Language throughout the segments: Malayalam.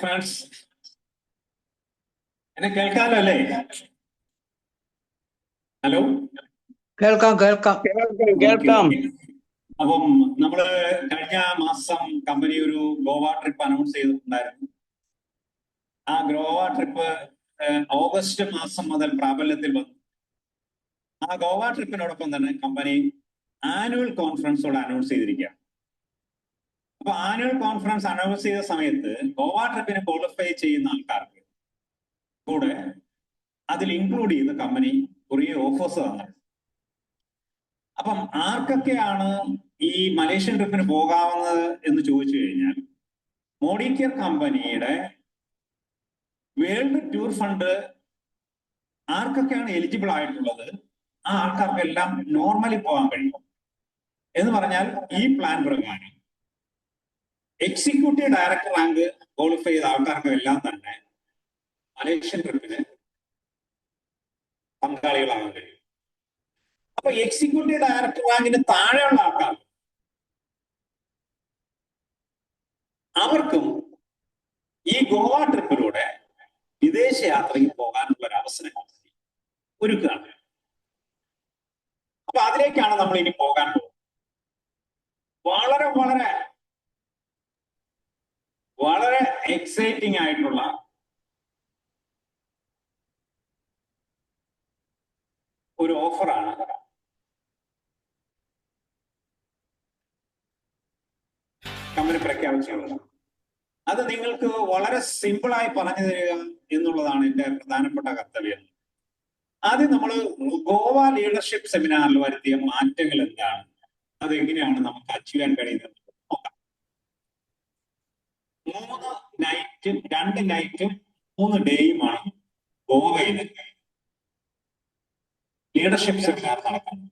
ഫ്രണ്ട്സ്, എന്നെ കേൾക്കാമല്ലോ അല്ലേ? ഹലോ, കേൾക്കാം കേൾക്കാം കേൾക്കാം. അപ്പം നമ്മള് കഴിഞ്ഞ മാസം കമ്പനി ഒരു ഗോവ ട്രിപ്പ് അനൗൺസ് ചെയ്തിട്ടുണ്ടായിരുന്നു. ആ ഗോവ ട്രിപ്പ് ഓഗസ്റ്റ് മാസം മുതൽ പ്രാബല്യത്തിൽ വന്നു. ആ ഗോവ ട്രിപ്പിനോടൊപ്പം തന്നെ കമ്പനി ആനുവൽ കോൺഫറൻസോട് അനൗൺസ് ചെയ്തിരിക്കുക. അപ്പൊ ആനുവൽ കോൺഫറൻസ് അനൗൺസ് ചെയ്ത സമയത്ത് ഗോവ ട്രിപ്പിന് ക്വാളിഫൈ ചെയ്യുന്ന ആൾക്കാർക്ക് കൂടെ അതിൽ ഇൻക്ലൂഡ് ചെയ്യുന്ന കമ്പനി കുറേ ഓഫേഴ്സ് തന്നു. അപ്പം ആർക്കൊക്കെയാണ് ഈ മലേഷ്യൻ ട്രിപ്പിന് പോകാവുന്നത് എന്ന് ചോദിച്ചു കഴിഞ്ഞാൽ, മോഡിക്കെയർ കമ്പനിയുടെ വേൾഡ് ടൂർ ഫണ്ട് ആർക്കൊക്കെയാണ് എലിജിബിൾ ആയിട്ടുള്ളത് ആ ആൾക്കാർക്കെല്ലാം നോർമലി പോകാൻ കഴിയും. എന്ന് പറഞ്ഞാൽ ഈ പ്ലാൻ പ്രകാരം എക്സിക്യൂട്ടീവ് ഡയറക്ടർ റാങ്ക് ക്വാളിഫൈ ചെയ്ത ആൾക്കാർക്കെല്ലാം തന്നെ മലേഷ്യൻ ട്രിപ്പിന് പങ്കാളികളാകാൻ കഴിയും. അപ്പൊ എക്സിക്യൂട്ടീവ് ഡയറക്ടർ റാങ്കിന് താഴെയുള്ള ആൾക്കാർ അവർക്കും ഈ ഗോവ ട്രിപ്പിലൂടെ വിദേശ യാത്രയ്ക്ക് പോകാനുള്ള ഒരു അവസരം ഒരുക്കുകയാണ്. അപ്പൊ അതിലേക്കാണ് നമ്മൾ ഇനി പോകാൻ പോകുന്നത്. വളരെ വളരെ വളരെ എക്സൈറ്റിംഗ് ആയിട്ടുള്ള ഒരു ഓഫറാണ് കമ്പനി പ്രഖ്യാപിച്ചിട്ടുള്ളത്. അത് നിങ്ങൾക്ക് വളരെ സിമ്പിളായി പറഞ്ഞു തരിക എന്നുള്ളതാണ് എന്റെ പ്രധാനപ്പെട്ട കർത്തവ്യം. ആദ്യം നമ്മൾ ഗോവ ലീഡർഷിപ്പ് സെമിനാറിൽ വരുത്തിയ മാറ്റങ്ങൾ എന്താണ്, അതെങ്ങനെയാണ് നമുക്ക് അച്ചീവ് ചെയ്യാൻ കഴിയുന്നത് നോക്കാം. 2 നൈറ്റും 3 ഡേയുമാണ് ഗോവയിൽ ലീഡർഷിപ്പ് സെമിനാർ നടക്കുന്നത്.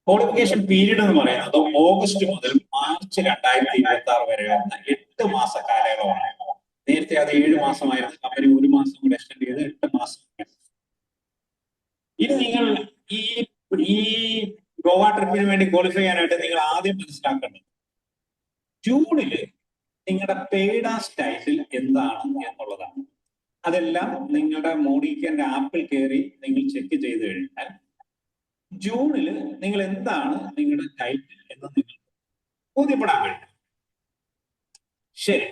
ക്വാളിഫിക്കേഷൻ പീരീഡ് എന്ന് പറയുന്നത് ഓഗസ്റ്റ് മുതൽ മാർച്ച് 2026 വരെ വരുന്ന 8 മാസ കാലയളവാണ്. നേരത്തെ അത് 7 മാസമായിരുന്നു. കമ്പനി 1 മാസം കൂടെ എക്സ്റ്റെൻഡ് ചെയ്ത് 8 മാസം. ഇനി നിങ്ങൾ ഈ ഗോവ ട്രിപ്പിന് വേണ്ടി ക്വാളിഫൈ ചെയ്യാനായിട്ട് നിങ്ങൾ ആദ്യം മനസ്സിലാക്കേണ്ടത് ജൂണില് നിങ്ങളുടെ പെയ്ഡ് ആസ് ടൈറ്റിൽ എന്താണ് എന്നുള്ളതാണ്. അതെല്ലാം നിങ്ങളുടെ മോഡിക്കെയറിന്റെ ആപ്പിൽ കയറി നിങ്ങൾ ചെക്ക് ചെയ്ത് കഴിഞ്ഞാൽ ജൂണില് നിങ്ങൾ എന്താണ് നിങ്ങളുടെ ടൈറ്റിൽ എന്ന് നിങ്ങൾ ബോധ്യപ്പെടാൻ കഴിയും. ശരി,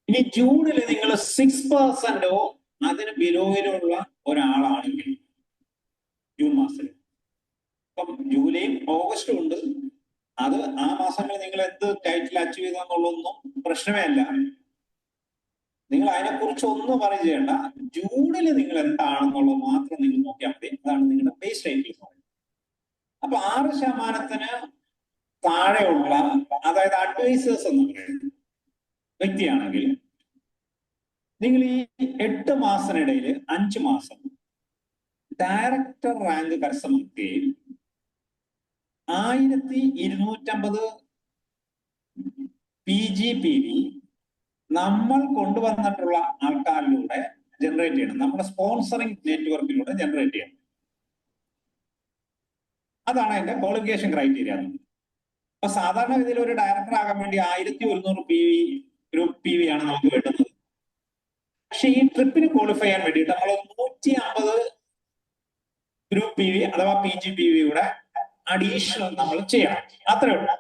ഇനി ജൂണില് നിങ്ങൾ 6% അതിന് ബിലോയിലുള്ള ഒരാളാണെങ്കിൽ ജൂൺ മാസത്തിൽ, ഇപ്പം ജൂലൈയും ഓഗസ്റ്റും ഉണ്ട്, അത് ആ മാസങ്ങളിൽ നിങ്ങൾ എന്ത് ടൈറ്റിൽ അച്ചീവ് ചെയ്തെന്നുള്ളതൊന്നും പ്രശ്നമേ അല്ല. നിങ്ങൾ അതിനെക്കുറിച്ച് ഒന്നും പറയും ചെയ്യേണ്ട. ജൂണിൽ നിങ്ങൾ എന്താണെന്നുള്ളത് മാത്രം നിങ്ങൾ നോക്കിയാൽ മതി. അതാണ് നിങ്ങളുടെ ബേസ് ടൈറ്റിൽ എന്ന് പറയുന്നത്. അപ്പൊ 6% താഴെയുള്ള, അതായത് അഡ്വൈസേഴ്സ് എന്ന് പറയുന്നത് വ്യക്തിയാണെങ്കിൽ നിങ്ങൾ ഈ 8 മാസത്തിനിടയിൽ 5 മാസം ഡയറക്ടർ റാങ്ക് കരസ്ഥമാക്കുകയും 1250 PGPV നമ്മൾ കൊണ്ടുവന്നിട്ടുള്ള ആൾക്കാരിലൂടെ ജനറേറ്റ് ചെയ്യണം. നമ്മുടെ സ്പോൺസറിങ് നെറ്റ്വർക്കിലൂടെ ജനറേറ്റ് ചെയ്യണം. അതാണ് അതിന്റെ ക്വാളിഫിക്കേഷൻ ക്രൈറ്റീരിയ. അപ്പൊ സാധാരണഗതിയിൽ ഒരു ഡയറക്ടർ ആകാൻ വേണ്ടി 1100 ഗ്രൂപ്പ് PV ആണ് നമുക്ക് വേണ്ടത്. പക്ഷെ ഈ ട്രിപ്പിന് ക്വാളിഫൈ ചെയ്യാൻ വേണ്ടിയിട്ട് നമ്മൾ 150 ഗ്രൂപ്പ് PV അഥവാ PGPVയുടെ അഡീഷണൽ നമ്മൾ ചെയ്യണം. അത്രേ ഉള്ളൂ.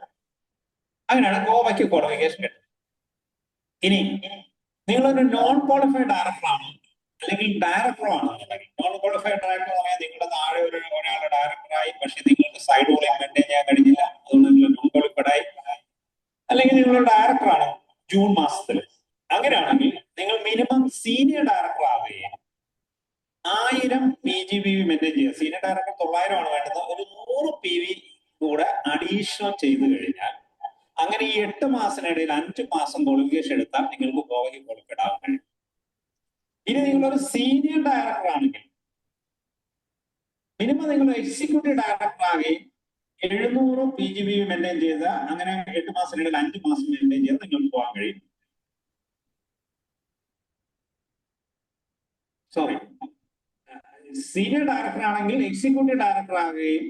അങ്ങനെയാണ് ഗോവയ്ക്ക് ക്വാളിഫിക്കേഷൻ കിട്ടുന്നത്. ഇനി നിങ്ങളൊരു നോൺ ക്വാളിഫൈഡ് ഡയറക്ടർ ആണ് അല്ലെങ്കിൽ ഡയറക്ടറോ ആണെന്നുണ്ടെങ്കിൽ, നോൺ ക്വാളിഫൈഡ് ഡയറക്ടർ എന്ന് പറഞ്ഞാൽ നിങ്ങളുടെ താഴെ ഒരാളുടെ ഡയറക്ടറായി, പക്ഷെ നിങ്ങൾക്ക് സൈഡ് റോളിൽ മെയിൻറ്റെയിൻ ചെയ്യാൻ കഴിഞ്ഞില്ല, അതുകൊണ്ട് നിങ്ങൾ നോൺ ക്വാളിഫൈഡ് ആയി. അല്ലെങ്കിൽ നിങ്ങളൊരു ഡയറക്ടറാണ് ജൂൺ മാസത്തിൽ, അങ്ങനെയാണെങ്കിൽ നിങ്ങൾ മിനിമം സീനിയർ ഡയറക്ടർ ആവുകയും 1000 PGPV മെയിൻറ്റെയിൻ ചെയ്യുക. സീനിയർ ഡയറക്ടർ 900 ആണ് വേണ്ടത്. ഒരു 100 PV കൂടെ അഡീഷണൽ ചെയ്തു കഴിഞ്ഞാൽ അങ്ങനെ ഈ 8 മാസത്തിനിടയിൽ 5 മാസം ക്വാളിഫിക്കേഷൻ എടുത്താൽ നിങ്ങൾക്ക് ഗോവയ്ക്ക് ക്വാളിഫൈഡ് ആവാൻ കഴിയും. ഇനി നിങ്ങളൊരു സീനിയർ ഡയറക്ടർ ആണെങ്കിൽ മിനിമം നിങ്ങൾ എക്സിക്യൂട്ടീവ് ഡയറക്ടർ ആകുകയും 700 PGPV മെയിൻറ്റെയിൻ ചെയ്ത, അങ്ങനെ 8 മാസത്തിനിടയിൽ 5 മാസം മെയിൻറ്റെയിൻ ചെയ്ത് നിങ്ങൾക്ക് പോകാൻ കഴിയും. സോറി, സീനിയർ ഡയറക്ടർ ആണെങ്കിൽ എക്സിക്യൂട്ടീവ് ഡയറക്ടർ ആകുകയും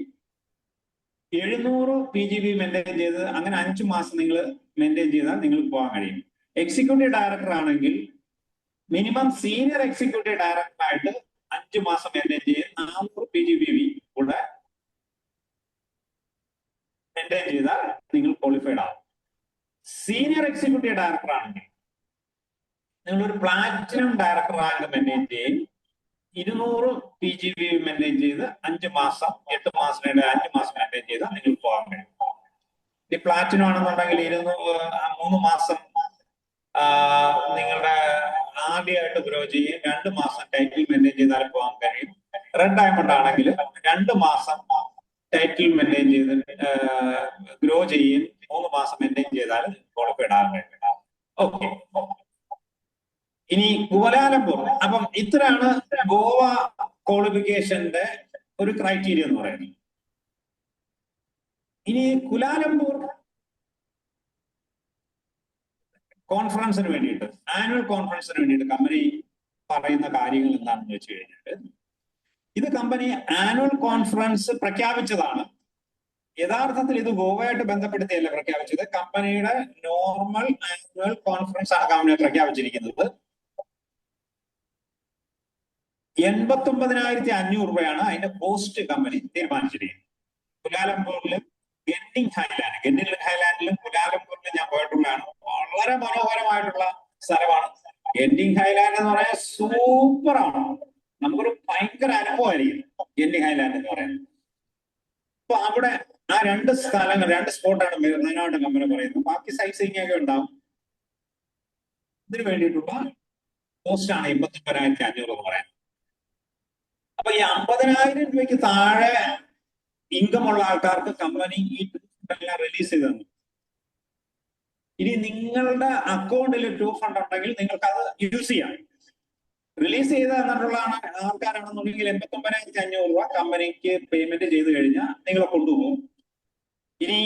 700 PGPV മെയിൻറ്റെയിൻ ചെയ്ത് അങ്ങനെ 5 മാസം നിങ്ങൾ മെയിൻറ്റെയിൻ ചെയ്താൽ നിങ്ങൾക്ക് പോകാൻ കഴിയും. എക്സിക്യൂട്ടീവ് ഡയറക്ടർ ആണെങ്കിൽ മിനിമം സീനിയർ എക്സിക്യൂട്ടീവ് ഡയറക്ടറായിട്ട് 5 മാസം മെയിൻറ്റെയിൻ ചെയ്ത് 400 PGBV കൂടെ മെയിൻറ്റെയിൻ ചെയ്താൽ നിങ്ങൾ ക്വാളിഫൈഡ് ആവും. സീനിയർ എക്സിക്യൂട്ടീവ് ഡയറക്ടർ ആണെങ്കിൽ നിങ്ങൾ ഒരു പ്ലാറ്റിനം ഡയറക്ടർ റാങ്ക് മെയിൻറ്റെയിൻ ചെയ്യും 200 PGBV മെയിൻറ്റെയിൻ ചെയ്ത് 5 മാസം 8 മാസം 5 മാസം മെയിൻറ്റെയിൻ ചെയ്താൽ നിങ്ങൾ പോകാൻ കഴിയും. ഈ പ്ലാറ്റിനം ആണെന്നുണ്ടെങ്കിൽ 3 മാസം നിങ്ങളുടെ ആദ്യമായിട്ട് ഗ്രോ ചെയ്യും, 2 മാസം ടൈറ്റിൽ മെയിൻറ്റെയിൻ ചെയ്താൽ പോകാൻ കഴിയും. റെഡ് ഡയമണ്ട് ആണെങ്കിൽ 2 മാസം ടൈറ്റിൽ മെയിൻറ്റെയിൻ ചെയ്ത് ഗ്രോ ചെയ്യും, 3 മാസം മെയിൻറ്റെയിൻ ചെയ്താൽ ക്വാളിഫൈഡ് ആകാൻ കഴിയും. ഓക്കെ, ഇനി കുലാലംപൂർ. അപ്പം ഇത്രയാണ് ഗോവ ക്വാളിഫിക്കേഷന്റെ ഒരു ക്രൈറ്റീരിയ എന്ന് പറയുന്നത്. ഇനി കുലാലംപൂർ കോൺഫറൻസിന് വേണ്ടിയിട്ട്, ആനുവൽ കോൺഫറൻസിന് വേണ്ടിയിട്ട് കമ്പനി പറയുന്ന കാര്യങ്ങൾ എന്താണെന്ന് വെച്ച് കഴിഞ്ഞാൽ, ഇത് കമ്പനി ആനുവൽ കോൺഫറൻസ് പ്രഖ്യാപിച്ചതാണ്. യഥാർത്ഥത്തിൽ ഇത് ഗോവയായിട്ട് ബന്ധപ്പെടുത്തിയല്ല പ്രഖ്യാപിച്ചത്, കമ്പനിയുടെ നോർമൽ ആനുവൽ കോൺഫറൻസ് ആണ് കമ്പനി പ്രഖ്യാപിച്ചിരിക്കുന്നത്. 89,500 രൂപയാണ് അതിന്റെ കോസ്റ്റ് കമ്പനി തീരുമാനിച്ചിരിക്കുന്നത്. കുലാലംപൂരിലും ഗെന്നിംഗ് ഹൈലാൻഡിലും കുലാലംപൂരിലും ഞാൻ പോയിട്ടുള്ളതാണ്. വളരെ മനോഹരമായിട്ടുള്ള സ്ഥലമാണ്. ഗെന്നിംഗ് ഹൈലാൻഡ് എന്ന് പറയാൻ സൂപ്പറാണ്. നമുക്കൊരു ഭയങ്കര അനുഭവമായിരിക്കും ഗെന്നിംഗ് ഹൈലാൻഡ് എന്ന് പറയുന്നത്. അപ്പൊ അവിടെ ആ 2 സ്ഥലങ്ങൾ, 2 സ്പോട്ടാണ് മെയിനായിട്ട് കമ്പനി പറയുന്നത്. ബാക്കി സൈറ്റ് സീയിങ് ഒക്കെ ഉണ്ടാവും. ഇതിന് വേണ്ടിയിട്ടുള്ള കോസ്റ്റ് ആണ് 89,500 എന്ന് പറയുന്നത്. അപ്പൊ ഈ 50,000 രൂപയ്ക്ക് താഴെ ഇൻകം ഉള്ള ആൾക്കാർക്ക് കമ്പനി ഈ എല്ലാം റിലീസ് ചെയ്ത് തന്നു. ഇനി നിങ്ങളുടെ അക്കൗണ്ടിൽ 2 ഫണ്ട് ഉണ്ടെങ്കിൽ നിങ്ങൾക്ക് അത് യൂസ് ചെയ്യാം. റിലീസ് ചെയ്ത് തന്നിട്ടുള്ള ആൾക്കാരാണെന്നുണ്ടെങ്കിൽ 89,500 രൂപ കമ്പനിക്ക് പേയ്മെന്റ് ചെയ്ത് കഴിഞ്ഞാൽ നിങ്ങളെ കൊണ്ടുപോകും. ഇനി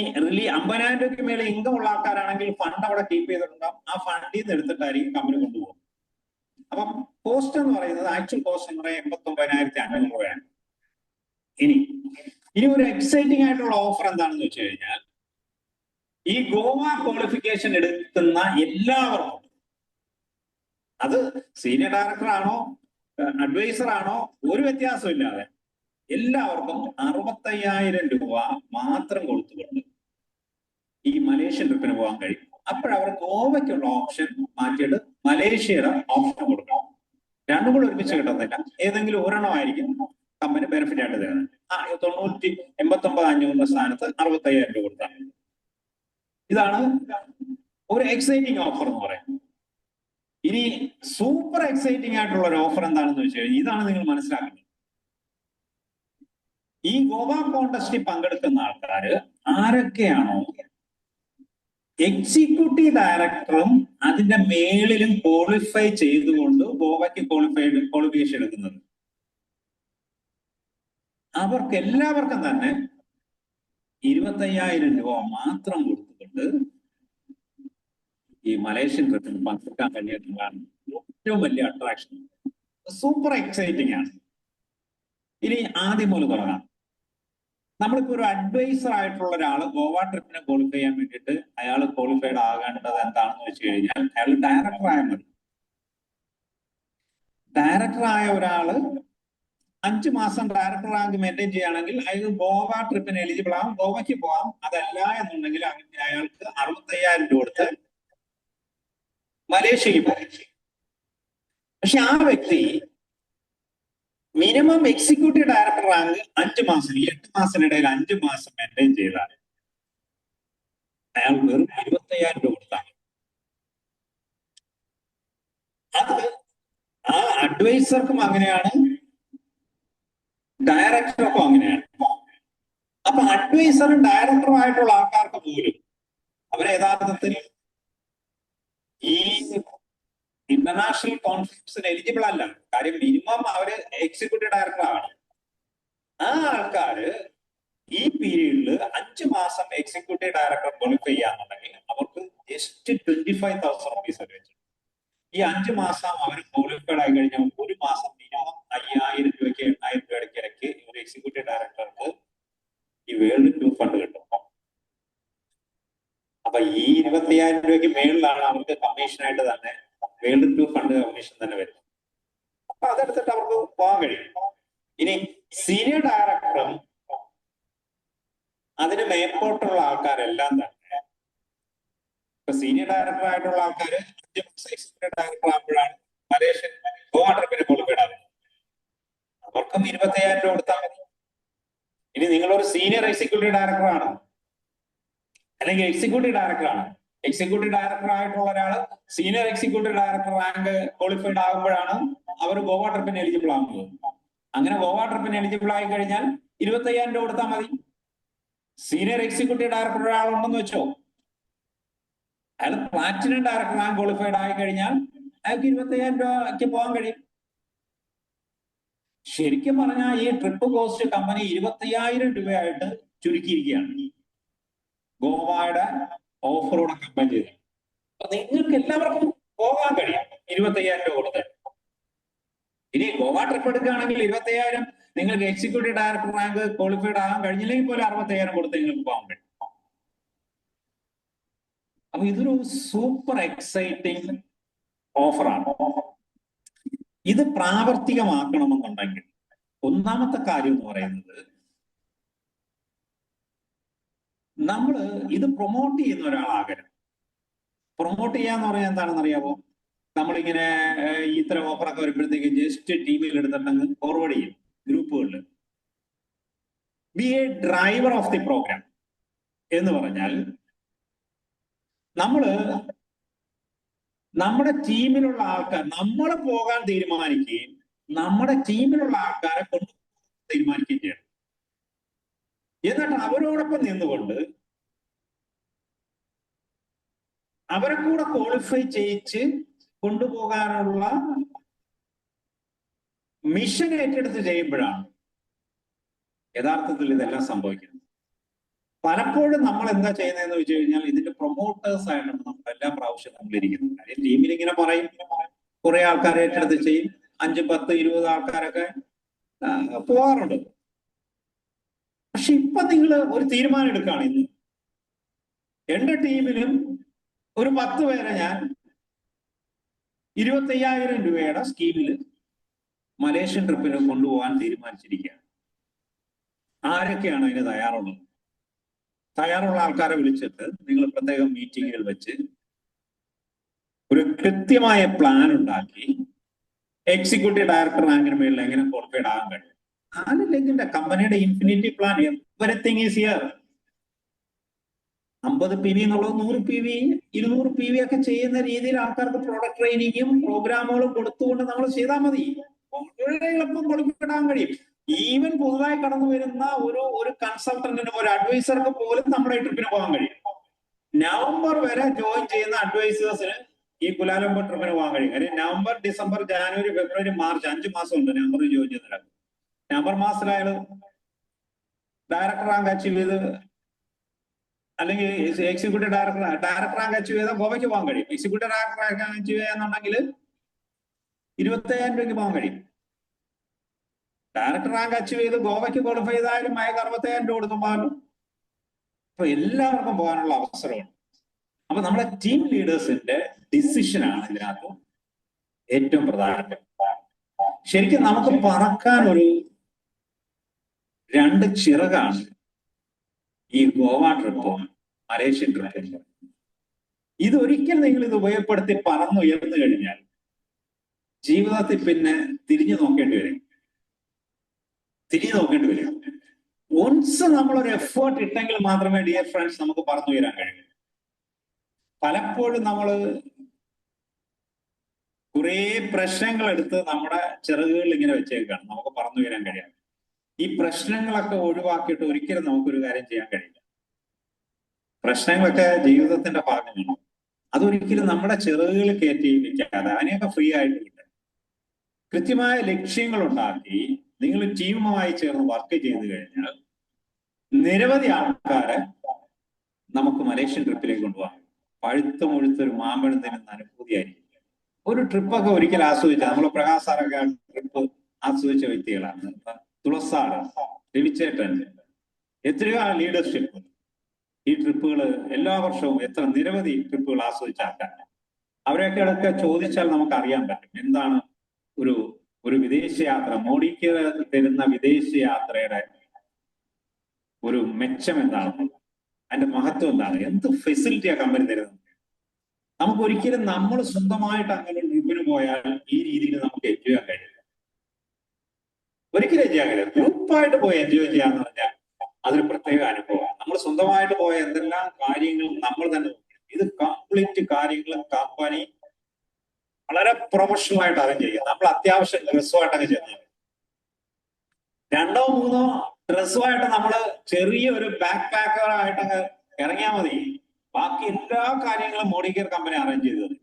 50,000 രൂപയ്ക്ക് മേലെ ഇൻകം ഉള്ള ആൾക്കാരാണെങ്കിൽ ഫണ്ട് അവിടെ കീപ്പ് ചെയ്തിട്ടുണ്ടാവും. ആ ഫണ്ടിൽ നിന്ന് എടുത്തിട്ടായിരിക്കും കമ്പനി കൊണ്ടുപോകും. അപ്പം കോസ്റ്റ് എന്ന് പറയുന്നത്, ആക്ച്വൽ കോസ്റ്റ് എന്ന് പറയുന്നത് 89,500 രൂപയാണ്. ഇനി ഒരു എക്സൈറ്റിംഗ് ആയിട്ടുള്ള ഓഫർ എന്താണെന്ന് വെച്ച് കഴിഞ്ഞാൽ, ഈ ഗോവ ക്വാളിഫിക്കേഷൻ എടുക്കുന്ന എല്ലാവർക്കും, അത് സീനിയർ ഡയറക്ടർ ആണോ അഡ്വൈസർ ആണോ ഒരു വ്യത്യാസം ഇല്ലാതെ എല്ലാവർക്കും 65,000 രൂപ മാത്രം കൊടുത്തുകൊണ്ട് ഈ മലേഷ്യൻ ട്രിപ്പിന് പോകാൻ കഴിയും. അപ്പോഴവർ ഗോവയ്ക്കുള്ള ഓപ്ഷൻ മാറ്റിയിട്ട് മലേഷ്യയുടെ ഓപ്ഷൻ കൊടുക്കണം. രണ്ടും കൂടെ ഒരുമിച്ച് കിട്ടുന്നില്ല, ഏതെങ്കിലും ഒരെണ്ണമായിരിക്കും കമ്പനി ബെനിഫിറ്റ് ആയിട്ട് തരുന്നത്. 89,500 സ്ഥാനത്ത് 65,000 രൂപ കൊടുത്താൽ. ഇതാണ് ഒരു എക്സൈറ്റിംഗ് ഓഫർ എന്ന് പറയുന്നത്. ഇനി സൂപ്പർ എക്സൈറ്റിംഗ് ആയിട്ടുള്ള ഒരു ഓഫർ എന്താണെന്ന് വെച്ച് കഴിഞ്ഞാൽ, ഇതാണ് നിങ്ങൾ മനസ്സിലാക്കുന്നത്. ഈ ഗോവ കോൺടെസ്റ്റിൽ പങ്കെടുക്കുന്ന ആൾക്കാർ ആരൊക്കെയാണോ എക്സിക്യൂട്ടീവ് ഡയറക്ടറും അതിന്റെ മേളിലും ക്വാളിഫൈ ചെയ്തുകൊണ്ട് ഗോവയ്ക്ക് ക്വാളിഫിക്കേഷൻ എടുക്കുന്നത്, അവർക്ക് എല്ലാവർക്കും തന്നെ 25,000 രൂപ മാത്രം കൊടുത്തുകൊണ്ട് ഈ മലേഷ്യൻ ട്രിപ്പിന് പങ്കെടുക്കാൻ കഴിയുന്നതാണ് ഏറ്റവും വലിയ അട്രാക്ഷൻ. സൂപ്പർ എക്സൈറ്റിംഗ് ആണ്. ഇനി ആദ്യം മുതൽ തുടങ്ങാം. നമ്മളിപ്പോ ഒരു അഡ്വൈസർ ആയിട്ടുള്ള ഒരാൾ ഗോവ ട്രിപ്പിനെ ക്വാളിഫൈ ചെയ്യാൻ വേണ്ടിയിട്ട് അയാൾ ക്വാളിഫൈഡ് ആകേണ്ടത് എന്താണെന്ന് വെച്ച് കഴിഞ്ഞാൽ, അയാൾ ഡയറക്ടർ ആയാൽ മതി. ഡയറക്ടർ ആയ ഒരാള് 5 മാസം ഡയറക്ടർ റാങ്ക് മെയിൻറ്റെയിൻ ചെയ്യുകയാണെങ്കിൽ അയാൾ ഗോവ ട്രിപ്പിന് എലിജിബിൾ ആവും, ഗോവയ്ക്ക് പോവാം. അതല്ല എന്നുണ്ടെങ്കിൽ അയാൾക്ക് 65,000 രൂപ കൊടുത്ത് മലേഷ്യക്ക് പോകും. പക്ഷെ ആ വ്യക്തി മിനിമം എക്സിക്യൂട്ടീവ് ഡയറക്ടർ റാങ്ക് 5 മാസം, 8 മാസത്തിനിടയിൽ 5 മാസം മെയിൻറ്റെയിൻ ചെയ്താൽ അയാൾ വെറും 25,000 രൂപ കൊടുത്താണ്. അത് ആ അഡ്വൈസർക്കും അങ്ങനെയാണ്, ഡയറക്ടർക്കും അങ്ങനെയാണ്. അപ്പൊ അഡ്വൈസറും ഡയറക്ടറും ആയിട്ടുള്ള ആൾക്കാർക്ക് പോലും അവരെ യഥാർത്ഥത്തിൽ ഈ ഇന്റർനാഷണൽ കോൺഫറൻസിന് എലിജിബിൾ അല്ല. കാര്യം മിനിമം അവര് എക്സിക്യൂട്ടീവ് ഡയറക്ടർ ആണ്. ആ ആൾക്കാര് ഈ പീരീഡിൽ 5 മാസം എക്സിക്യൂട്ടീവ് ഡയറക്ടർ ക്വാളിഫൈ ചെയ്യാന്നുണ്ടെങ്കിൽ അവർക്ക് ജസ്റ്റ് 25,000 റുപ്പീസ് വെച്ചു. ഈ 5 മാസം അവർ ക്വാളിഫൈഡ് ആയി കഴിഞ്ഞാൽ 1 മാസം മിനിമം 5,000 രൂപയ്ക്ക് 8,000 രൂപയ്ക്ക് ഇടയ്ക്ക് ഒരു എക്സിക്യൂട്ടീവ് ഡയറക്ടർക്ക് ഈ വേൾഡ് ടൂർ ഫണ്ട് കിട്ടും. അപ്പൊ ഈ 25,000 രൂപയ്ക്ക് മേളിലാണ് അവർക്ക് കമ്പനി കമ്മീഷനായിട്ട് തന്നെ വേൾഡ് ടൂർ ഫണ്ട് കമ്മീഷൻ തന്നെ വരും. അപ്പൊ അതെടുത്തിട്ട് അവർക്ക് പോകാൻ കഴിയും. ഇനി സീനിയർ ഡയറക്ടറും അതിന് മേപ്പോട്ടുള്ള ആൾക്കാരെല്ലാം തന്നെ ഇപ്പൊ സീനിയർ ഡയറക്ടർ ആയിട്ടുള്ള ആൾക്കാർ 5 മാസം എക്സിക്യൂട്ടീവ് ഡയറക്ടർ ആകുമ്പോഴാണ് മലേഷ്യൻ ഗോവ ട്രിപ്പിന് ക്വാളിഫൈഡ്. അവർക്കും 25,000 രൂപ കൊടുത്താൽ മതി. ഇനി നിങ്ങളൊരു സീനിയർ എക്സിക്യൂട്ടീവ് ഡയറക്ടറാണ് അല്ലെങ്കിൽ എക്സിക്യൂട്ടീവ് ഡയറക്ടറാണ്, എക്സിക്യൂട്ടീവ് ഡയറക്ടർ ആയിട്ടുള്ള ഒരാൾ senior executive director rank qualified ആകുമ്പോഴാണ് അവർ ഗോവ ട്രിപ്പിന് എലിജിബിൾ ആകുന്നത്. അങ്ങനെ ഗോവ ട്രിപ്പിന് എലിജിബിൾ ആയി കഴിഞ്ഞാൽ 25,000 രൂപ കൊടുത്താൽ മതി. സീനിയർ എക്സിക്യൂട്ടീവ് ഡയറക്ടർ ഒരാളുണ്ടെന്ന് വെച്ചോ, അയാൾ പ്ലാറ്റിനം ഡയറക്ടർ റാങ്ക് ക്വാളിഫൈഡ് ആയി കഴിഞ്ഞാൽ അയാൾക്ക് 25,000 രൂപയ്ക്ക് പോകാൻ കഴിയും. ശരിക്കും പറഞ്ഞാൽ ഈ ട്രിപ്പ് കോസ്റ്റ് കമ്പനി 25,000 രൂപയായിട്ട് ചുരുക്കിയിരിക്കുകയാണ് ഗോവയുടെ ഓഫറോടെ കമ്പയർ ചെയ്ത്. അപ്പൊ നിങ്ങൾക്ക് എല്ലാവർക്കും പോകാൻ കഴിയും 25,000 രൂപ കൊടുത്ത്. ഇനി ഗോവ ട്രിപ്പ് എടുക്കുകയാണെങ്കിൽ 25,000 നിങ്ങൾക്ക് എക്സിക്യൂട്ടീവ് ഡയറക്ടർ റാങ്ക് ക്വാളിഫൈഡ് ആകാൻ കഴിഞ്ഞില്ലെങ്കിൽ പോലും 60,000 കൊടുത്ത് നിങ്ങൾക്ക് പോകാൻ കഴിയും. അപ്പൊ ഇതൊരു സൂപ്പർ എക്സൈറ്റിംഗ് ഓഫറാണ്. ഇത് പ്രാവർത്തികമാക്കണമെന്നുണ്ടെങ്കിൽ ഒന്നാമത്തെ കാര്യം എന്ന് പറയുന്നത്, നമ്മൾ ഇത് പ്രൊമോട്ട് ചെയ്യുന്ന ഒരാളാകരുത്. പ്രൊമോട്ട് ചെയ്യാന്ന് പറഞ്ഞാൽ എന്താണെന്ന് അറിയാമോ? നമ്മളിങ്ങനെ ഇത്തരം ഓഫറൊക്കെ വരുമ്പോഴത്തേക്ക് ജസ്റ്റ് ടീമിൽ എടുത്തിട്ടങ്ങ് ഫോർവേഡ് ചെയ്യും ഗ്രൂപ്പുകളിൽ. Be a driver of the program എന്ന് പറഞ്ഞാൽ നമ്മുടെ ടീമിലുള്ള ആൾക്കാർ, നമ്മൾ പോകാൻ തീരുമാനിക്കുകയും നമ്മുടെ ടീമിലുള്ള ആൾക്കാരെ കൊണ്ട് തീരുമാനിക്കുകയും ചെയ്യണം. എന്നിട്ട് അവരോടൊപ്പം നിന്നുകൊണ്ട് അവരെ കൂടെ ക്വാളിഫൈ ചെയ്യിച്ച് കൊണ്ടുപോകാനുള്ള മിഷൻ ഏറ്റെടുത്ത് ചെയ്യുമ്പോഴാണ് യഥാർത്ഥത്തിൽ ഇതെല്ലാം സംഭവിക്കുന്നത്. പലപ്പോഴും നമ്മൾ എന്താ ചെയ്യുന്നതെന്ന് വെച്ച് കഴിഞ്ഞാൽ ഇതിന്റെ പ്രൊമോട്ടേഴ്സ് ആയിട്ടാണ് നമ്മൾ എല്ലാ പ്രാവശ്യവും നമ്മൾ ഇരിക്കുന്നത്. കാര്യം ടീമിൽ ഇങ്ങനെ പറയും, കുറെ ആൾക്കാരെ ഏറ്റെടുത്ത് ചെയ്യും, 5, 10, 20 ആൾക്കാരൊക്കെ പോകാറുണ്ട്. പക്ഷെ ഇപ്പൊ നിങ്ങൾ ഒരു തീരുമാനം എടുക്കുകയാണ്, ഇന്ന് എന്റെ ടീമിലും ഒരു 10 പേരെ ഞാൻ 25,000 രൂപയുടെ സ്കീമിൽ മലേഷ്യൻ ട്രിപ്പിന് കൊണ്ടുപോകാൻ തീരുമാനിച്ചിരിക്കുകയാണ്. ആരൊക്കെയാണ് അതിന് തയ്യാറുള്ളത്? തയ്യാറുള്ള ആൾക്കാരെ വിളിച്ചിട്ട് നിങ്ങൾ പ്രത്യേകം മീറ്റിങ്ങുകൾ വെച്ച് ഒരു കൃത്യമായ പ്ലാൻ ഉണ്ടാക്കി എക്സിക്യൂട്ടീവ് ഡയറക്ടർ റാങ്കിന് മേളിൽ എങ്ങനെ ക്വാളിഫൈഡ് ആകാൻ കഴിയും. 4 ലക്ഷത്തിന്റെ കമ്പനിയുടെ infinity plan, everything is here. 50 PV എന്നുള്ളത് 100 PV, 200 PV ഒക്കെ ചെയ്യുന്ന രീതിയിൽ ആൾക്കാർക്ക് പ്രോഡക്റ്റ് ട്രെയിനിങ്ങും പ്രോഗ്രാമുകളും കൊടുത്തുകൊണ്ട് നമ്മൾ ചെയ്താൽ മതി. വളരെ എളുപ്പം ക്വാളിഫൈഡ് ആകാൻ കഴിയും. ഈവൻ പുതുതായി കടന്നു വരുന്ന ഒരു കൺസൾട്ടന്റിന്, ഒരു അഡ്വൈസർക്ക് പോലും നമ്മുടെ ഈ ട്രിപ്പിന് പോകാൻ കഴിയും. നവംബർ വരെ ജോയിൻ ചെയ്യുന്ന അഡ്വൈസേഴ്സിന് ഈ കുലാലംപൂർ ട്രിപ്പിന് പോകാൻ കഴിയും. കാര്യം നവംബർ, ഡിസംബർ, ജാനുവരി, ഫെബ്രുവരി, മാർച്ച് 5 മാസം ഉണ്ട് നവംബറിൽ ജോയിൻ ചെയ്യുന്ന. നവംബർ മാസത്തിലായാലും ഡയറക്ടർ റാങ്ക് അച്ചീവ് ചെയ്ത് അല്ലെങ്കിൽ എക്സിക്യൂട്ടീവ് ഡയറക്ടർ റാങ്ക് അച്ചീവ് ചെയ്താൽ ഗോവയ്ക്ക് പോകാൻ കഴിയും. എക്സിക്യൂട്ടീവ് ഡയറക്ടർ റാങ്ക് അച്ചീവ് ചെയ്യാന്നുണ്ടെങ്കിൽ 25,000 രൂപയ്ക്ക് പോകാൻ കഴിയും. ഡയറക്ടർ റാങ്ക് അച്ചീവ് ചെയ്ത് ഗോവയ്ക്ക് ക്വാളിഫൈ ചെയ്താലും അയാൾക്ക് 60,000 രൂപ കൊടുക്കുമ്പോഴും അപ്പൊ എല്ലാവർക്കും പോകാനുള്ള അവസരമാണ്. അപ്പൊ നമ്മുടെ ടീം ലീഡേഴ്സിന്റെ ഡിസിഷനാണ് ഇതിനകത്ത് ഏറ്റവും പ്രധാനപ്പെട്ട. ശരിക്കും നമുക്ക് പറക്കാൻ ഒരു 2 ചിറകാണ് ഈ ഗോവ ട്രിപ്പും മലേഷ്യൻ ട്രിപ്പും. ഇതൊരിക്കൽ നിങ്ങൾ ഇത് ഉപയോഗപ്പെടുത്തി പറന്നുയർന്നു കഴിഞ്ഞാൽ ജീവിതത്തിൽ പിന്നെ തിരിഞ്ഞു നോക്കേണ്ടി വരും. വൺസ് നമ്മളൊരു എഫേർട്ട് ഇട്ടെങ്കിൽ മാത്രമേ ഡിയർ ഫ്രണ്ട്സ് നമുക്ക് പറന്നുയരാൻ കഴിയൂ. പലപ്പോഴും നമ്മൾ കുറേ പ്രശ്നങ്ങൾ എടുത്ത് നമ്മുടെ ചിറകുകളിൽ ഇങ്ങനെ വെച്ചേക്കാണ്, നമുക്ക് പറന്നുയരാൻ കഴിയാം. ഈ പ്രശ്നങ്ങളൊക്കെ ഒഴിവാക്കിയിട്ട് ഒരിക്കലും നമുക്കൊരു കാര്യം ചെയ്യാൻ കഴിയില്ല. പ്രശ്നങ്ങളൊക്കെ ജീവിതത്തിന്റെ ഭാഗമാണ്. അതൊരിക്കലും നമ്മുടെ ചിറകുകൾ കയറ്റി വെക്കാതെ അതിനെയൊക്കെ ഫ്രീ ആയിട്ട് കിട്ടും. കൃത്യമായ ലക്ഷ്യങ്ങൾ ഉണ്ടാക്കി നിങ്ങൾ ടീമുമായി ചേർന്ന് വർക്ക് ചെയ്ത് കഴിഞ്ഞാൽ നിരവധി ആൾക്കാരെ നമുക്ക് മലേഷ്യൻ ട്രിപ്പിലേക്ക് കൊണ്ടുപോകാം. പഴുത്ത് മുഴുത്തൊരു മാമ്പഴം തരുന്ന അനുഭൂതിയായിരിക്കും. ഒരു ട്രിപ്പൊക്കെ ഒരിക്കൽ ആസ്വദിച്ച, നമ്മൾ പ്രകാശ് സാറൊക്കെ ട്രിപ്പ് ആസ്വദിച്ച വ്യക്തികളാണ്. തുളസാറ്, രവിച്ചേട്ടൻ, എത്രയോ ലീഡർഷിപ്പ് ഈ ട്രിപ്പുകൾ എല്ലാ വർഷവും എത്ര നിരവധി ട്രിപ്പുകൾ ആസ്വദിച്ച ആൾക്കാരാണ്. അവരെയൊക്കെ ചോദിച്ചാൽ നമുക്ക് അറിയാൻ പറ്റും എന്താണ് ഒരു ഒരു വിദേശയാത്ര, മോഡിക്ക് തരുന്ന വിദേശയാത്രയുടെ ഒരു മെച്ചം എന്താണ്, അതിന്റെ മഹത്വം എന്താണ്, എന്ത് ഫെസിലിറ്റിയാ കമ്പനി തരുന്നത്. നമുക്ക് ഒരിക്കലും നമ്മൾ സ്വന്തമായിട്ട് അങ്ങനെ ഒരു ട്രിപ്പിന് പോയാൽ ഈ രീതിയിൽ നമുക്ക് എൻജോയ് ചെയ്യാൻ കഴിയില്ല. ഒരിക്കലും എൻജോയ് ചെയ്യാൻ കഴിയില്ല. ഗ്രൂപ്പായിട്ട് പോയി എൻജോയ് ചെയ്യാന്ന് പറഞ്ഞാൽ അതൊരു പ്രത്യേക അനുഭവമാണ്. നമ്മൾ സ്വന്തമായിട്ട് പോയ എന്തെല്ലാം കാര്യങ്ങൾ നമ്മൾ തന്നെ നോക്കണം. ഇത് കംപ്ലീറ്റ് കാര്യങ്ങൾ കമ്പനി വളരെ പ്രൊഫഷണൽ ആയിട്ട് അറേഞ്ച് ചെയ്യുക. നമ്മൾ അത്യാവശ്യം ഡ്രസ്സുമായിട്ടൊക്കെ ചെന്നാൽ 2 3 ഡ്രസ്സുമായിട്ട് നമ്മൾ ചെറിയ ഒരു ബാക്ക് പാക്കറായിട്ടൊക്കെ ഇറങ്ങിയാൽ മതി. ബാക്കി എല്ലാ കാര്യങ്ങളും മോഡിക്കെയർ കമ്പനി അറേഞ്ച് ചെയ്തത്.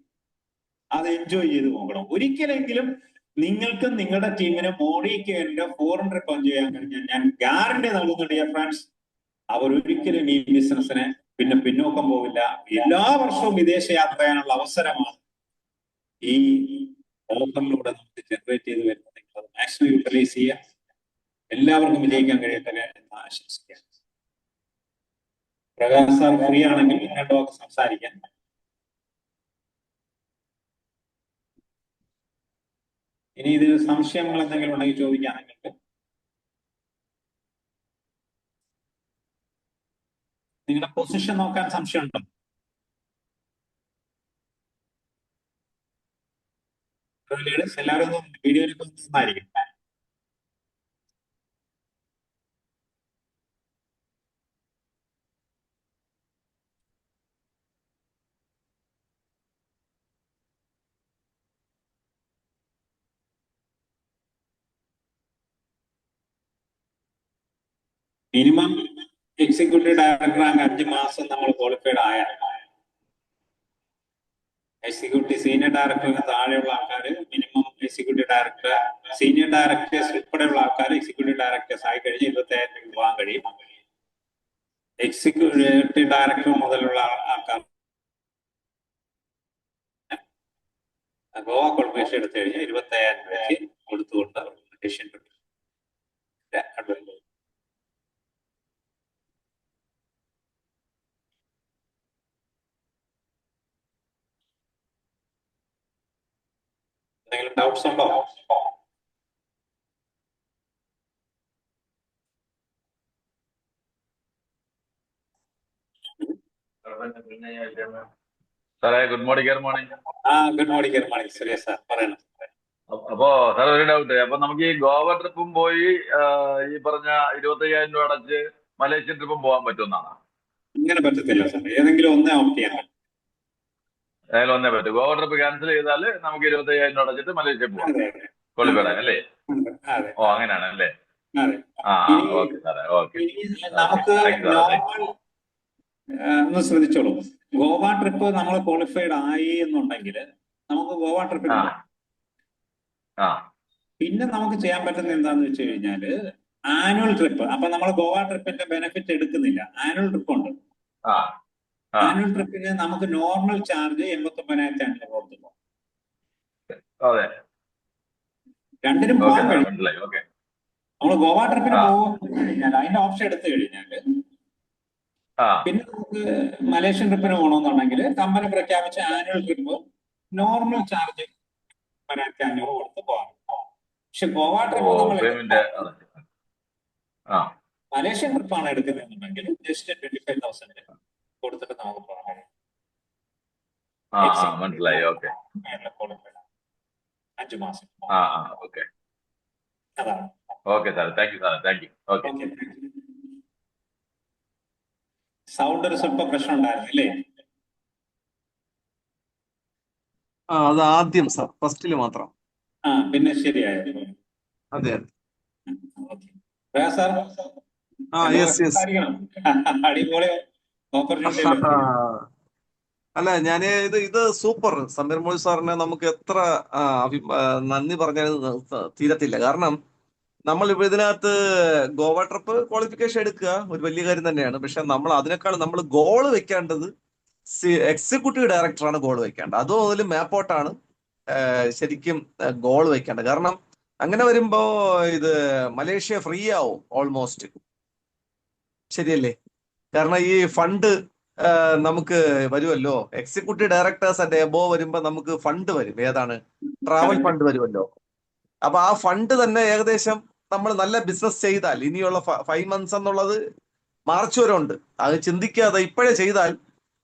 അത് എൻജോയ് ചെയ്ത് നോക്കണം. ഒരിക്കലെങ്കിലും നിങ്ങൾക്കും നിങ്ങളുടെ ടീമിനും മോഡിക്കെയറിന്റെ ഫോറിൻ ട്രിപ്പ് എൻജോയ് ചെയ്യാൻ കഴിഞ്ഞാൽ ഞാൻ ഗ്യാരണ്ടി നൽകുന്നുണ്ട് ഡിയർ ഫ്രണ്ട്സ്, അവർ ഒരിക്കലും ഈ ബിസിനസ്സിനെ പിന്നെ പിന്നോക്കം പോവില്ല. എല്ലാ വർഷവും വിദേശ യാത്ര ചെയ്യാനുള്ള അവസരമാണ് ഈ ഓഫറിലൂടെ നമുക്ക് ജനറേറ്റ് ചെയ്ത് വരുന്നത്. നിങ്ങൾ അത് മാക്സിമം യൂട്ടിലൈസ് ചെയ്യുക. എല്ലാവർക്കും വിജയിക്കാൻ കഴിയട്ടെ എന്ന് ആശംസിക്കാം. പ്രകാശ് സാർ ഫ്രീ ആണെങ്കിൽ രണ്ടു വാക്ക് സംസാരിക്കാൻ. ഇനി ഇതിൽ സംശയങ്ങൾ എന്തെങ്കിലും ഉണ്ടെങ്കിൽ ചോദിക്കാൻ നിങ്ങൾക്ക്. നിങ്ങളുടെ പൊസിഷൻ നോക്കാൻ സംശയമുണ്ടോ? എല്ലാവരും ഒന്നും വീഡിയോയിലേക്ക് നന്നായിരിക്കും. മിനിമം എക്സിക്യൂട്ടീവ് ഡയറക്ടർ റാങ്ക് 5 മാസം നമ്മൾ ക്വാളിഫൈഡ് ആയ എക്സിക്യൂട്ടീവ് സീനിയർ ഡയറക്ടറിന് താഴെയുള്ള ആൾക്കാർ minimum executive director, senior directors ഉൾപ്പെടെയുള്ള ആൾക്കാർ എക്സിക്യൂട്ടീവ് ഡയറക്ടേഴ്സ് ആയി കഴിഞ്ഞ് 25,000 രൂപ പോകാൻ കഴിയും. എക്സിക്യൂട്ടീവ് ഡയറക്ടർ മുതലുള്ള ആൾക്കാർ ഗോവ ക്വാളിഫിക്കേഷൻ എടുത്തു കഴിഞ്ഞാൽ 25,000 രൂപയ്ക്ക് കൊടുത്തുകൊണ്ട് ഡിസിഷൻ കിട്ടും. എന്തെങ്കിലും ഡൗട്ട്സ് ഉണ്ടോ? സാറേ good morning. Good morning Suresh sir പറയണം. അപ്പോ സാർ ഒരു ഡൗട്ട്. അപ്പൊ നമുക്ക് ഈ ഗോവ ട്രിപ്പും പോയി ഈ പറഞ്ഞ 25,000 രൂപ അടച്ച് മലേഷ്യൻ ട്രിപ്പും പോകാൻ പറ്റുമെന്നാണ്? ഇങ്ങനെ പറ്റത്തില്ല സാർ, ഏതെങ്കിലും ഒന്നേ ഓപ്റ്റ് ചെയ്യാൻ. ഏതായാലും ഒന്നേ പറ്റും. ഗോവ ട്രിപ്പ് ക്യാൻസൽ ചെയ്താൽ നമുക്ക് 25,000 രൂപ അടച്ചിട്ട് മലേഷ്യ പോകാം. കൊള്ളിപ്പേടാൻ അല്ലേ? ഓ അങ്ങനെയാണ് അല്ലേ? ഓക്കെ സാറേ, ഓക്കെ. നമുക്ക് ഒന്ന് ശ്രദ്ധിച്ചോളൂ. ഗോവ ട്രിപ്പ് നമ്മൾ ക്വാളിഫൈഡ് ആയി എന്നുണ്ടെങ്കിൽ നമുക്ക് ഗോവ ട്രിപ്പിൽ പിന്നെ നമുക്ക് ചെയ്യാൻ പറ്റുന്ന എന്താന്ന് വെച്ച് കഴിഞ്ഞാല് ആനുവൽ ട്രിപ്പ്. അപ്പൊ നമ്മൾ ഗോവ ട്രിപ്പിന്റെ ബെനിഫിറ്റ് എടുക്കുന്നില്ല. ആനുവൽ ട്രിപ്പ് ഉണ്ട്. ആനുവൽ ട്രിപ്പിന് നമുക്ക് നോർമൽ ചാർജ് 89,500 കൊടുത്തു. രണ്ടിനും പോകാൻ കഴിയും. നമ്മൾ ഗോവ ട്രിപ്പിന് പോകുന്ന കഴിഞ്ഞാൽ അതിന്റെ ഓപ്ഷൻ എടുത്തു കഴിഞ്ഞാല് പിന്നെ നമുക്ക് മലേഷ്യൻ ട്രിപ്പിന് പോകണമെന്നുണ്ടെങ്കിൽ കമ്പനി പ്രഖ്യാപിച്ച ആനുവൽ ട്രിപ്പ് നോർമൽ ചാർജ് 89,500 കൊടുത്ത് പോകാം. പക്ഷെ ഗോവ ട്രിപ്പ് നമ്മൾ മലേഷ്യൻ ട്രിപ്പാണ് എടുക്കുന്നതെന്നുണ്ടെങ്കിൽ ജസ്റ്റ് 25,000 കൊടുത്തിട്ട് നമുക്ക് പോകാം. മനസ്സിലായി. ഓക്കെ, 5 മാസം. ഓക്കെ അതാണ്. Okay sir, thank you sir, thank you. Okay. Sound ഒരു സ്വല്പം പ്രശ്നം ഉണ്ടായിരുന്നു അല്ലേ? അത് ആദ്യം സാർ, ഫസ്റ്റില് മാത്രം. പിന്നെ ശരിയായിരുന്നു. അതെ. അടിപൊളി ഓപ്പർച്യൂണിറ്റി. അല്ല, ഇത് സൂപ്പർ. സമീർ മോദി സാറിന് നമുക്ക് എത്ര നന്ദി പറഞ്ഞാലും തീരത്തില്ല. കാരണം നമ്മൾ ഇതിനകത്ത് ഗോവ ട്രിപ്പ് ക്വാളിഫിക്കേഷൻ എടുക്കുക ഒരു വലിയ കാര്യം തന്നെയാണ്. പക്ഷെ നമ്മൾ അതിനേക്കാൾ നമ്മൾ ഗോള് വെക്കേണ്ടത് എക്സിക്യൂട്ടീവ് ഡയറക്ടറാണ് ഗോൾ വെക്കേണ്ടത്. അതും അതിൽ മാപ്പോട്ടാണ് ശരിക്കും ഗോൾ വെക്കേണ്ടത്. കാരണം അങ്ങനെ വരുമ്പോ ഇത് മലേഷ്യ ഫ്രീ ആവും ഓൾമോസ്റ്റ്. ശരിയല്ലേ? കാരണം ഈ ഫണ്ട് നമുക്ക് വരുമല്ലോ, എക്സിക്യൂട്ടീവ് ഡയറക്ടേഴ്സ് ആൻഡ് എബോ വരുമ്പോ നമുക്ക് ഫണ്ട് വരും. ഏതാണ്? ട്രാവൽ ഫണ്ട് വരുമല്ലോ. അപ്പൊ ആ ഫണ്ട് തന്നെ ഏകദേശം നമ്മൾ നല്ല ബിസിനസ് ചെയ്താൽ, ഇനിയുള്ള 5 months എന്നുള്ളത് മാർച്ച് വരെ ഉണ്ട്, അത് ചിന്തിക്കാതെ ഇപ്പോഴേ ചെയ്താൽ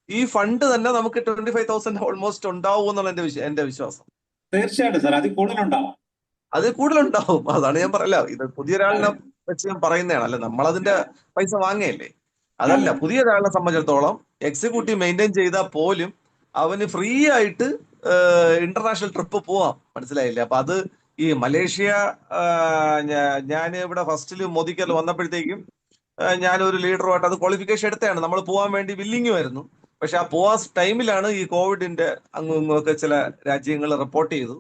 ഈ ഫണ്ട് തന്നെ നമുക്ക് 25,000 ഓൾമോസ്റ്റ് ഉണ്ടാവും എന്നുള്ള എന്റെ വിശ്വാസം. തീർച്ചയായിട്ടും സാർ, അതിൽ കൂടുതലുണ്ടാവും. അത് കൂടുതലുണ്ടാവും. അതാണ് ഞാൻ പറയല, ഇത് പുതിയൊരാളിനെ വെച്ച് ഞാൻ പറയുന്നതാണ്, അല്ല നമ്മളതിന്റെ പൈസ വാങ്ങയല്ലേ. അതല്ല, പുതിയൊരാളിനെ സംബന്ധിച്ചിടത്തോളം എക്സിക്യൂട്ടീവ് മെയിൻറ്റെയിൻ ചെയ്താൽ പോലും അവന് ഫ്രീ ആയിട്ട് ഇന്റർനാഷണൽ ട്രിപ്പ് പോവാം. മനസ്സിലായില്ലേ? അപ്പൊ അത് ഈ മലേഷ്യ, ഞാൻ ഇവിടെ ഫസ്റ്റില് മോദിക്കൽ വന്നപ്പോഴത്തേക്കും ഞാനൊരു ലീഡറുമായിട്ട് അത് ക്വാളിഫിക്കേഷൻ എടുത്തതാണ്. നമ്മൾ പോകാൻ വേണ്ടി വില്ലിങ്ങുമായിരുന്നു. പക്ഷെ ആ പോവാൻ ടൈമിലാണ് ഈ കോവിഡിന്റെ അങ്ങും ഇങ്ങുമൊക്കെ ചില രാജ്യങ്ങൾ റിപ്പോർട്ട് ചെയ്തു.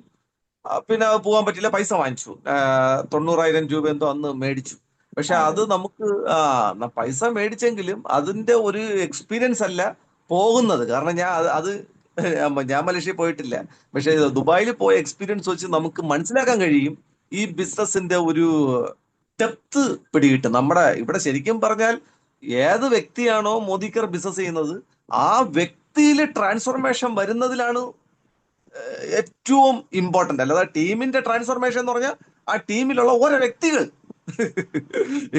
പിന്നെ അത് പോകാൻ പറ്റില്ല, പൈസ വാങ്ങിച്ചു. 90,000 രൂപ എന്തോ അന്ന് മേടിച്ചു. പക്ഷെ അത് നമുക്ക് പൈസ മേടിച്ചെങ്കിലും അതിന്റെ ഒരു എക്സ്പീരിയൻസ് അല്ല പോകുന്നത്. കാരണം ഞാൻ മലേഷ്യയിൽ പോയിട്ടില്ല, പക്ഷെ ദുബായിൽ പോയ എക്സ്പീരിയൻസ് വെച്ച് നമുക്ക് മനസ്സിലാക്കാൻ കഴിയും ഈ ബിസിനസിന്റെ ഒരു ഡെപ്ത് പിടികിട്ടും. നമ്മുടെ ഇവിടെ ശരിക്കും പറഞ്ഞാൽ ഏത് വ്യക്തിയാണോ മോദിക്കർ ബിസിനസ് ചെയ്യുന്നത്, ആ വ്യക്തിയിൽ ട്രാൻസ്ഫോർമേഷൻ വരുന്നതിലാണ് ഏറ്റവും ഇമ്പോർട്ടന്റ്. അല്ലാതെ ടീമിന്റെ ട്രാൻസ്ഫോർമേഷൻ എന്ന് പറഞ്ഞാൽ ആ ടീമിലുള്ള ഓരോ വ്യക്തികൾ.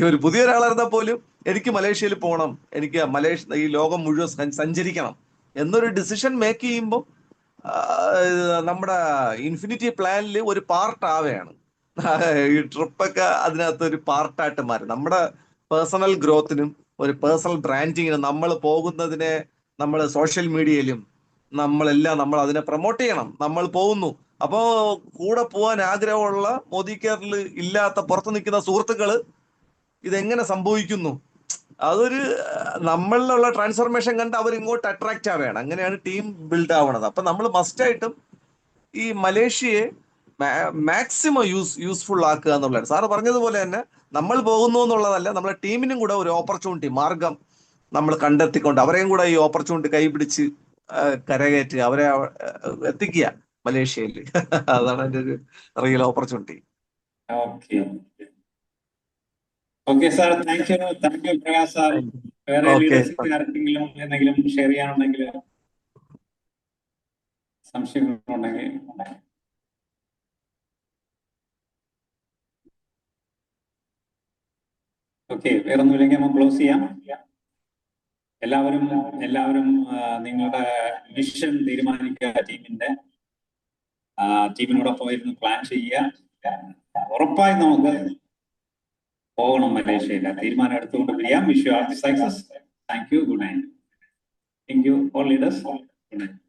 ഒരു പുതിയൊരാളായിരുന്നാൽ പോലും എനിക്ക് മലേഷ്യയിൽ പോകണം, എനിക്ക് ഈ ലോകം മുഴുവൻ സഞ്ചരിക്കണം എന്നൊരു ഡിസിഷൻ മേക്ക് ചെയ്യുമ്പോൾ നമ്മുടെ ഇൻഫിനിറ്റി പ്ലാനിൽ ഒരു പാർട്ട് ആവുകയാണ്. ഈ ട്രിപ്പൊക്കെ അതിനകത്ത് ഒരു പാർട്ടായിട്ട് മാറി. നമ്മുടെ പേഴ്സണൽ ഗ്രോത്തിനും ഒരു പേഴ്സണൽ ബ്രാൻഡിങ്ങിനും നമ്മൾ പോകുന്നതിനെ നമ്മൾ സോഷ്യൽ മീഡിയയിലും നമ്മൾ അതിനെ പ്രൊമോട്ട് ചെയ്യണം. നമ്മൾ പോകുന്നു, അപ്പോ കൂടെ പോകാൻ ആഗ്രഹമുള്ള മോദി കെയറിൽ ഇല്ലാത്ത പുറത്തു നിൽക്കുന്ന സുഹൃത്തുക്കള് ഇതെങ്ങനെ സംഭവിക്കുന്നു, അതൊരു നമ്മളിലുള്ള ട്രാൻസ്ഫോർമേഷൻ കണ്ട് അവർ ഇങ്ങോട്ട് അട്രാക്റ്റ് ആവുകയാണ്. അങ്ങനെയാണ് ടീം ബിൽഡ് ആവണത്. അപ്പൊ നമ്മൾ മസ്റ്റായിട്ടും ഈ മലേഷ്യയെ മാക്സിമം യൂസ്ഫുൾ ആക്കുക എന്നുള്ളതാണ്. സാറ് പറഞ്ഞതുപോലെ തന്നെ നമ്മൾ പോകുന്നു എന്നുള്ളതല്ല, നമ്മളെ ടീമിനും കൂടെ ഒരു ഓപ്പർച്യൂണിറ്റി മാർഗം നമ്മൾ കണ്ടെത്തിക്കൊണ്ട് അവരെയും കൂടെ ഈ ഓപ്പർച്യൂണിറ്റി കൈപിടിച്ച് കരകയറ്റുക, അവരെ എത്തിക്കുക മലേഷ്യയിൽ. അതാണ് എൻ്റെ ഒരു real opportunity. Okay sir, thank you Prakash sir. വേറെ ലീഡർഷിപ്പ് ആർക്കെങ്കിലും എന്തെങ്കിലും ഷെയർ ചെയ്യാനുണ്ടെങ്കിൽ, സംശയങ്ങളുണ്ടെങ്കിൽ. ഓക്കെ, വേറെ ഒന്നുമില്ലെങ്കിൽ നമുക്ക് ക്ലോസ് ചെയ്യാം. എല്ലാവരും നിങ്ങളുടെ മിഷൻ തീരുമാനിക്കുക, ടീമിനോടൊപ്പം ഇരുന്ന് പ്ലാൻ ചെയ്യുക. ഉറപ്പായി നമുക്ക് പോകണം മലേഷ്യയില്ല. തീരുമാനം എടുത്തുകൊണ്ട് വരിക. Wish you all the success. Thank you. Good night. Thank you all leaders. Good night.